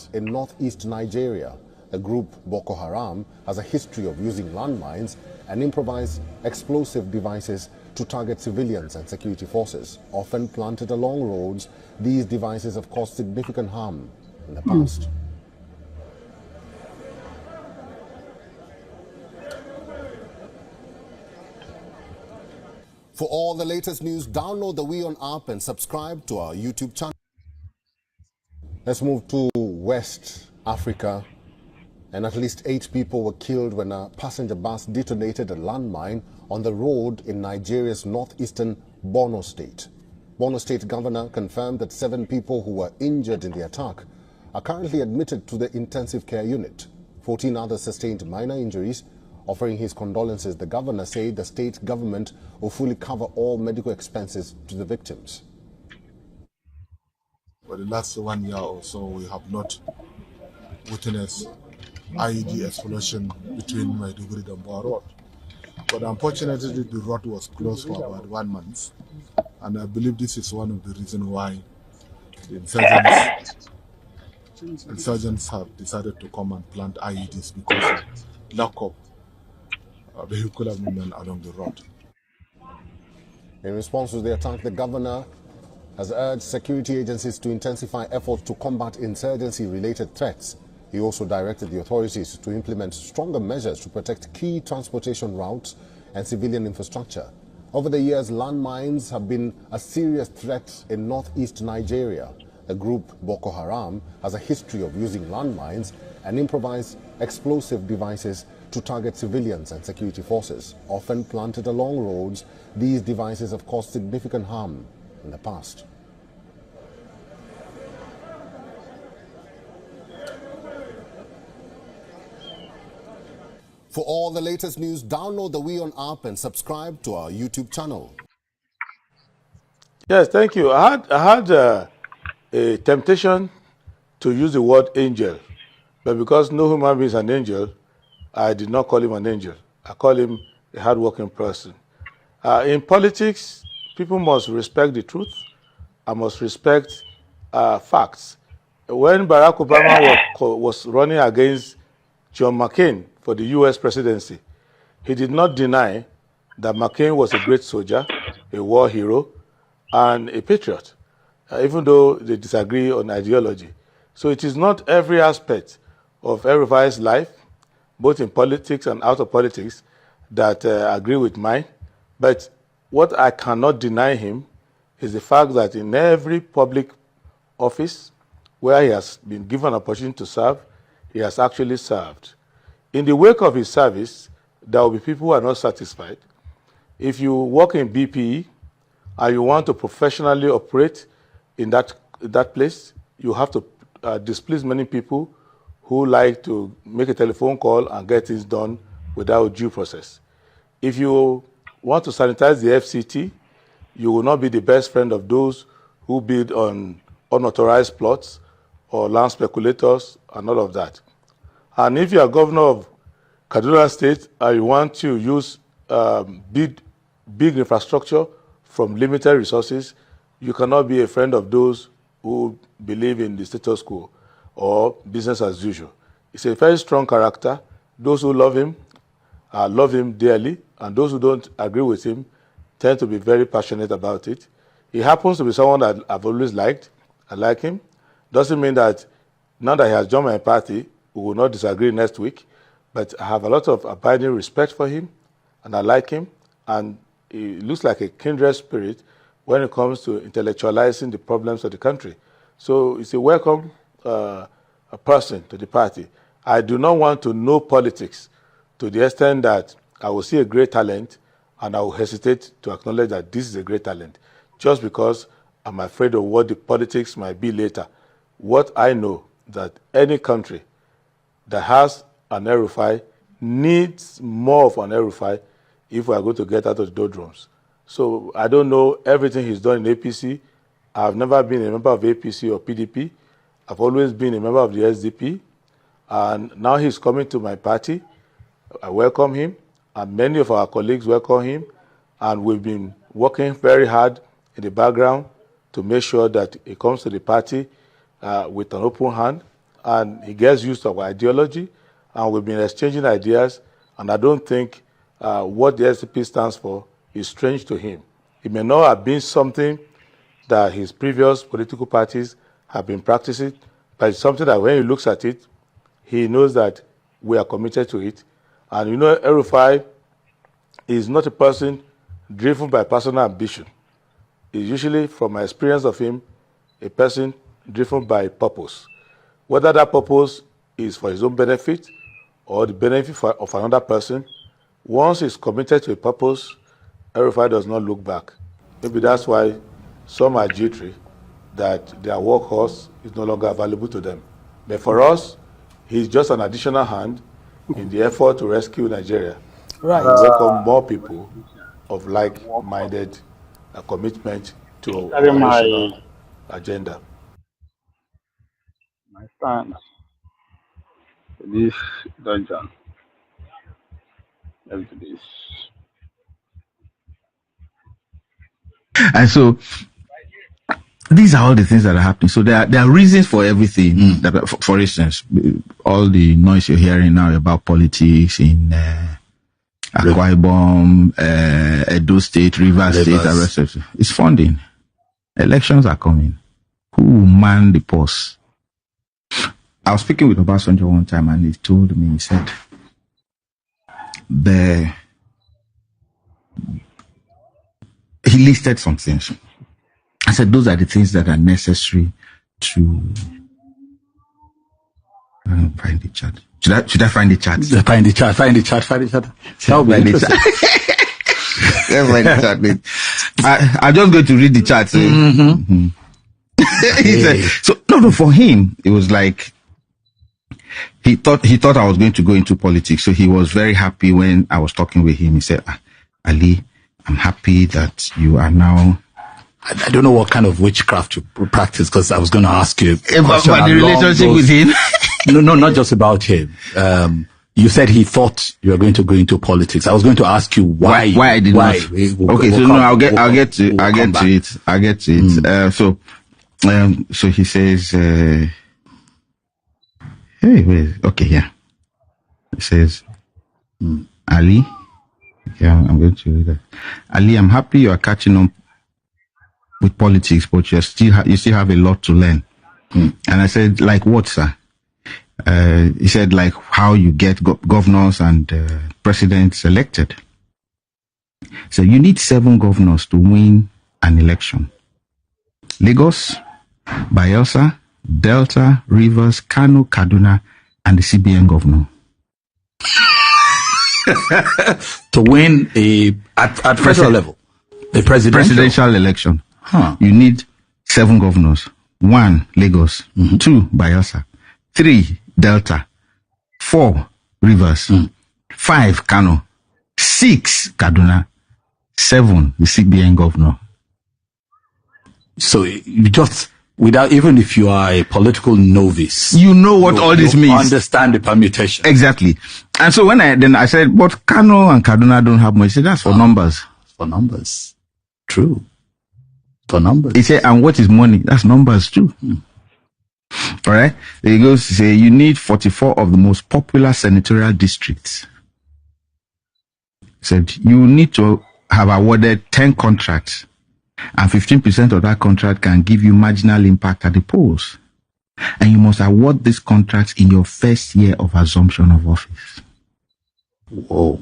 threat in northeast Nigeria. The group Boko Haram has a history of using landmines and improvised explosive devices to target civilians and security forces. Often planted along roads, these devices have caused significant harm in the past. For all the latest news, download the WeOn app and subscribe to our YouTube channel. Let's move to West Africa. And at least 8 people were killed when a passenger bus detonated a landmine on the road in Nigeria's northeastern Borno State. Borno State Governor confirmed that 7 people who were injured in the attack are currently admitted to the intensive care unit. 14 others sustained minor injuries. Offering his condolences, the governor said the state government will fully cover all medical expenses to the victims. For the last 1 year or so, we have not witnessed IED explosion between Maiduguri and Boa Road. But unfortunately, the road was closed for about 1 month. And I believe this is one of the reasons why the insurgents have decided to come and plant IEDs because of lack of vehicular movement along the road. In response to the attack, the governor has urged security agencies to intensify efforts to combat insurgency-related threats. He also directed the authorities to implement stronger measures to protect key transportation routes and civilian infrastructure. Over the years, landmines have been a serious threat in northeast Nigeria. The group Boko Haram has a history of using landmines and improvised explosive devices to target civilians and security forces. Often planted along roads, these devices have caused significant harm in the past. For all the latest news, download the WeOn app and subscribe to our YouTube channel. Yes, thank you. I had a temptation to use the word angel, but because no human being is an angel, I did not call him an angel. I call him a hardworking person. In politics, people must respect the truth. I must respect facts. When Barack Obama was running against John McCain for the U.S. presidency, he did not deny that McCain was a great soldier, a war hero, and a patriot, even though they disagree on ideology. So it is not every aspect of everybody's life, both in politics and out of politics, that agree with mine. But what I cannot deny him is the fact that in every public office where he has been given an opportunity to serve, he has actually served. In the wake of his service, there will be people who are not satisfied. If you work in BPE and you want to professionally operate in that place, you have to displease many people who like to make a telephone call and get things done without due process. If you want to sanitize the FCT, you will not be the best friend of those who bid on unauthorized plots or land speculators and all of that. And if you are governor of Kaduna State and you want to use big infrastructure from limited resources, you cannot be a friend of those who believe in the status quo or business as usual. It's a very strong character. Those who love him dearly, and those who don't agree with him tend to be very passionate about it. He happens to be someone that I've always liked. I like him. Doesn't mean that now that he has joined my party, we will not disagree next week. But I have a lot of abiding respect for him, and I like him. And he looks like a kindred spirit when it comes to intellectualizing the problems of the country. So it's a welcome person to the party. I do not want to know politics to the extent that I will see a great talent and I will hesitate to acknowledge that this is a great talent just because I'm afraid of what the politics might be later. What I know that any country that has an El-Rufai needs more of an El-Rufai if we are going to get out of the doldrums. So I don't know everything he's done in APC. I've never been a member of APC or PDP. I've always been a member of the SDP. And now he's coming to my party. I welcome him, and many of our colleagues welcome him. And we've been working very hard in the background to make sure that he comes to the party with an open hand. and he gets used to our ideology, and we've been exchanging ideas, and I don't think what the SDP stands for is strange to him. It may not have been something that his previous political parties have been practicing, but it's something that when he looks at it, he knows that we are committed to it. And you know, El-Rufai is not a person driven by personal ambition. He's usually, from my experience of him, a person driven by purpose. Whether that purpose is for his own benefit or the benefit of another person, once he's committed to a purpose, El-Rufai does not look back. Maybe that's why some are jittery that their workhorse is no longer available to them. But for us, he's just an additional hand in the effort to rescue Nigeria. Right. And welcome more people of like-minded commitment to our national agenda. My stand. This dungeon. Let's do this. And so these are all the things that are happening. So there are reasons for everything. That, for instance, all the noise you're hearing now about politics in Akwa Ibom, Edo State, Rivers State, and rest of it. It's funding. Elections are coming. Who will man the purse? I was speaking with Obasanjo one time, and he told me, he said, he listed some things. I said, those are the things that are necessary to find the chat. Should I find the chat? Find the chat. That will be interesting. Let's find the chat. I'm just going to read the chat. So. He said, so no, for him, it was like he thought I was going to go into politics. So he was very happy when I was talking with him. He said, Ali, I'm happy that you are now. I don't know what kind of witchcraft you practice, because I was going to ask you about the relationship with him. No, not just about him. You said he thought you were going to go into politics. I was going to ask you why. Why I did not. Okay, so no, I'll get to it. So he says, hey, wait, okay, yeah. He says, Ali, yeah, I'm going to read that. Ali, I'm happy you are catching on with politics, but you still have a lot to learn. And I said, like what, sir? He said, like how you get governors and presidents elected. So you need 7 governors to win an election. Lagos, Bayelsa, Delta, Rivers, Kano, Kaduna, and the CBN governor. To win at federal level, a presidential election. You need 7 governors. 1, Lagos. 2, Bayelsa. 3, Delta. 4, Rivers. 5, Kano. 6, Kaduna. 7, the CBN governor. So you just, without, even if you are a political novice, you know what all this means. Understand the permutation. Exactly. And so when I said, but Kano and Kaduna don't have much. He said, that's for numbers. For numbers. True. For numbers. He said, and what is money? That's numbers too. All right. He goes to say, you need 44 of the most popular senatorial districts. He said, you need to have awarded 10 contracts, and 15% of that contract can give you marginal impact at the polls. And you must award these contracts in your first year of assumption of office. Whoa.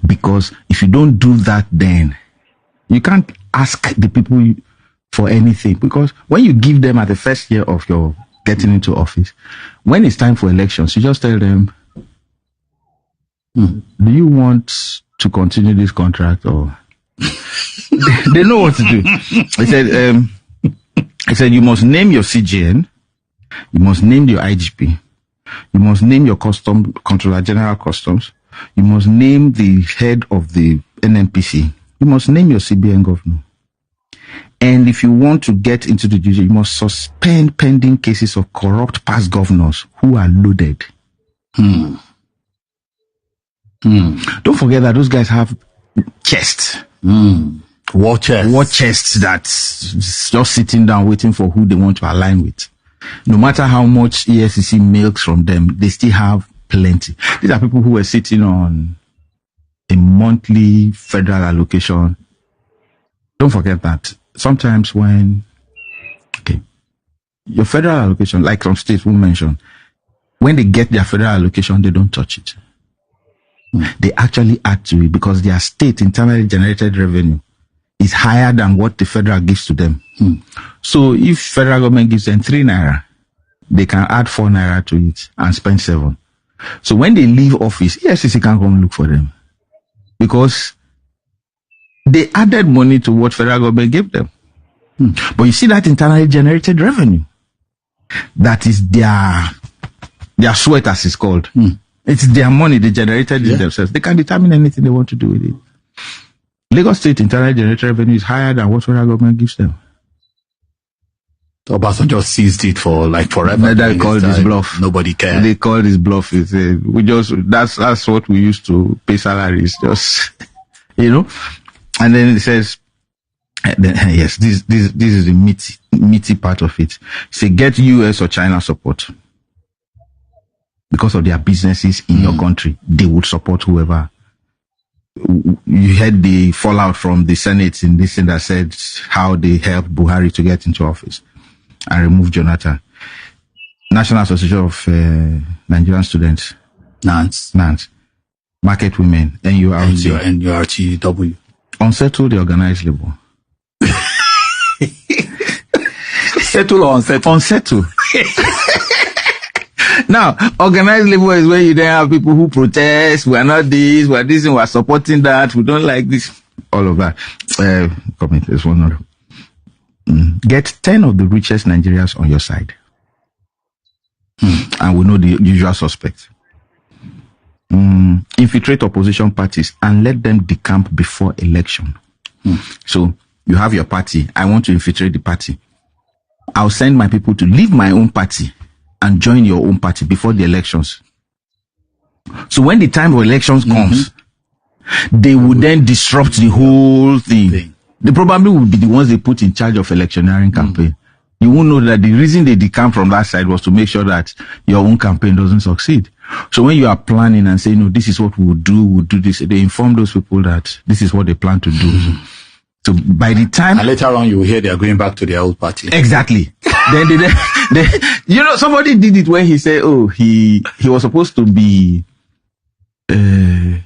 Because if you don't do that, then you can't ask the people for anything. Because when you give them at the first year of your getting into office, when it's time for elections, you just tell them, do you want to continue this contract, or they know what to do. He said, you must name your CGN, you must name your IGP, you must name your Controller General Customs, you must name the head of the NNPC, you must name your CBN governor. And if you want to get into the judiciary, you must suspend pending cases of corrupt past governors who are loaded. Don't forget that those guys have chests. War chests. War chests that's just sitting down waiting for who they want to align with. No matter how much EFCC milks from them, they still have plenty. These are people who were sitting on a monthly federal allocation. Don't forget that sometimes when, your federal allocation, like some states will mention, when they get their federal allocation, they don't touch it. They actually add to it because their state internally generated revenue is higher than what the federal gives to them. So if federal government gives them 3 naira, they can add 4 naira to it and spend 7. So when they leave office, EFCC can't come look for them because they added money to what federal government gave them. But you see that internally generated revenue, that is their sweat, as it's called. It's their money they generated it themselves. They can determine anything they want to do with it. Lagos State internally generated revenue is higher than what federal government gives them. Obasanjo seized it for like forever. They called this bluff. Nobody cared. They call this bluff. That's what we used to pay salaries. Just, and then it says, yes, this is the meaty part of it. Say get US or China support. Because of their businesses in your country, they would support whoever. You heard the fallout from the Senate in this thing that said how they helped Buhari to get into office and remove Jonathan. National Association of Nigerian Students. NANS. Market Women. NURTW. Unsettled the organized labor. Settle or unsettle? Unsettle. Now, organized labor is when you then have people who protest, we are not this, we are this, and we are supporting that, we don't like this, all of that. Comment, there's one more. Get 10 of the richest Nigerians on your side. And we know the usual suspects. Infiltrate opposition parties and let them decamp before election. So, you have your party, I want to infiltrate the party. I'll send my people to leave my own party and join your own party before the elections. So when the time of elections comes, they would then disrupt the whole thing. They probably will be the ones they put in charge of electioneering campaign. You won't know that the reason they decamp from that side was to make sure that your own campaign doesn't succeed. So when you are planning and saying, no, this is what we'll do this, they inform those people that this is what they plan to do. So by the time... And later on you will hear they are going back to their old party. Exactly. Then they somebody did it when he said, he was supposed to be, I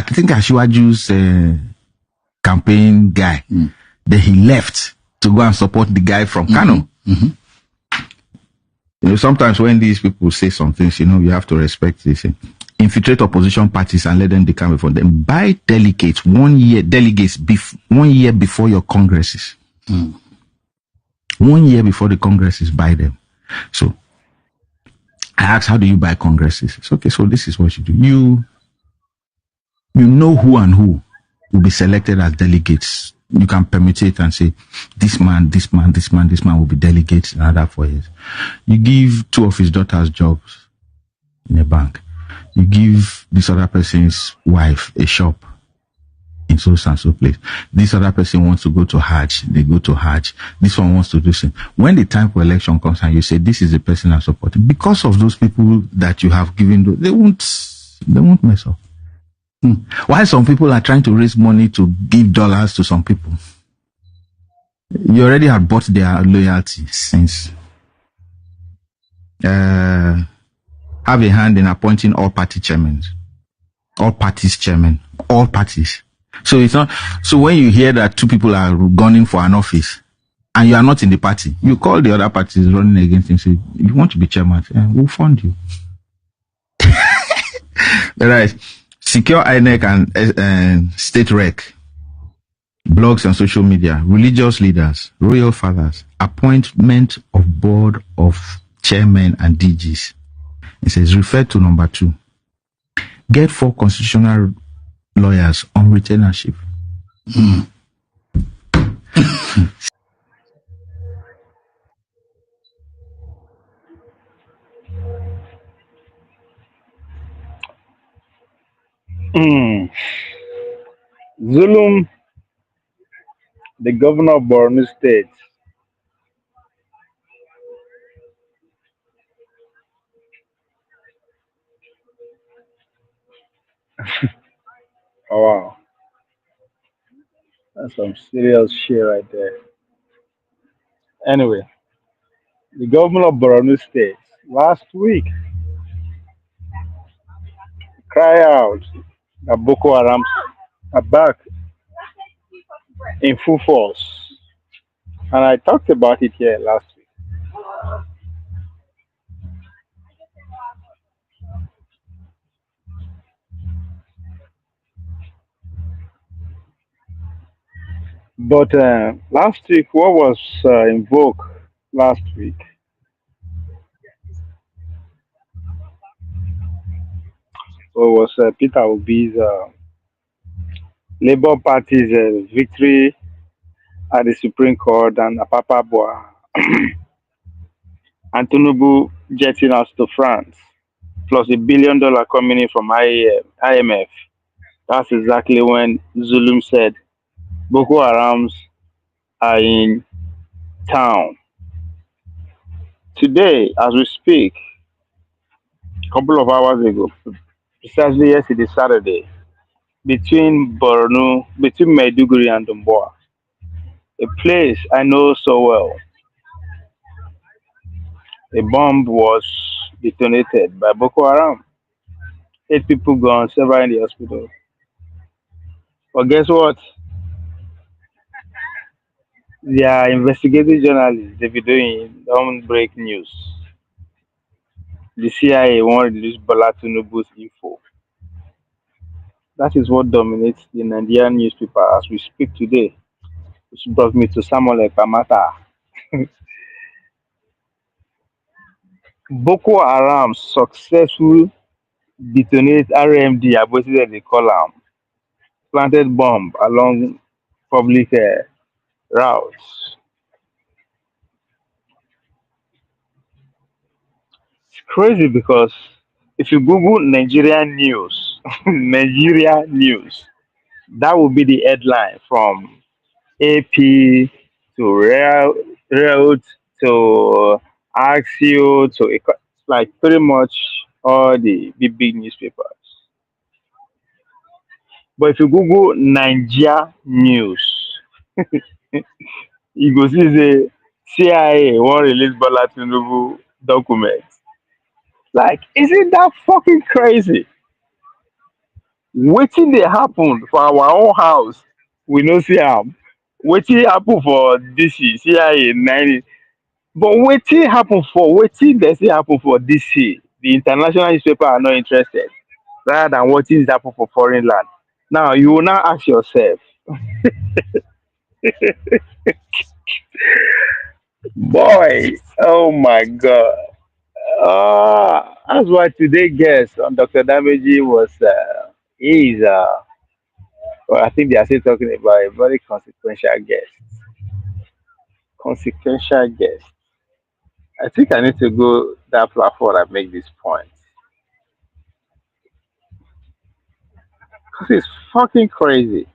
think Ashiwaju's campaign guy. Then he left to go and support the guy from Kano. Sometimes when these people say some things, you have to respect this. Infiltrate opposition parties and let them decamp before them. Buy delegates 1 year before your congresses. 1 year before the congresses, buy them. So I asked, how do you buy congresses? It's okay, so this is what you do. You know who and who will be selected as delegates. You can permutate and say, this man will be delegates in another 4 years. You give 2 of his daughters jobs in a bank. You give this other person's wife a shop in so and so place. This other person wants to go to Hajj, they go to Hajj. This one wants to do something. When the time for election comes and you say, this is the person I support, because of those people that you have given, they won't mess up. While some people are trying to raise money to give dollars to some people, you already have bought their loyalty since. Have a hand in appointing all party chairmen, all parties chairmen, all parties. So it's not, so when you hear that 2 people are gunning for an office and you are not in the party, you call the other parties running against him, say, you want to be chairman, we'll fund you. Right. Secure INEC and state rec, blogs and social media, religious leaders, royal fathers, appointment of board of chairmen and DGs. It says, refer to number 2. Get 4 constitutional lawyers on retainership. Zulum, the governor of Borno State, Oh, wow. That's some serious shit right there. Anyway, the governor of Borno State last week cried out that Boko Haram are back in full force. And I talked about it here last week. But last week, what was invoked last week was Peter Obi's Labour Party's victory at the Supreme Court and Apapa Boa and Tinubu jetting us to France, plus $1 billion coming in from IMF. That's exactly when Zulum said Boko Harams are in town. Today, as we speak, a couple of hours ago, precisely yesterday, Saturday, between Maiduguri and Dumboa, a place I know so well, a bomb was detonated by Boko Haram. 8 people gone, several in the hospital. But guess what? Their investigative journalists, they be doing don't break news. The CIA won't release Bola Tinubu's info. That is what dominates the Nigerian newspaper as we speak today, which brought me to Samuel Ekamata. Boko Haram successful detonate RMD, Aboside they call am, planted bomb along public routes. It's crazy because if you Google Nigerian news, Nigeria news, that will be the headline from AP to Railroad to Axio to like pretty much all the big newspapers. But if you Google Nigeria news, you go see the CIA won't release Bola Tinubu documents. Like, isn't that fucking crazy? Wetin dey happen for our own house, we no see am. Wetin happen for DC, CIA, 90. But wetin dey say happen for DC, the international newspaper are not interested rather than wetin is happen for foreign land. Now you will now ask yourself, boy, oh my god. That's why today guest on Dr. Dameji was is well, I think they are still talking about a very consequential guest. Consequential guest. I think I need to go that platform and make this point. Because it's fucking crazy.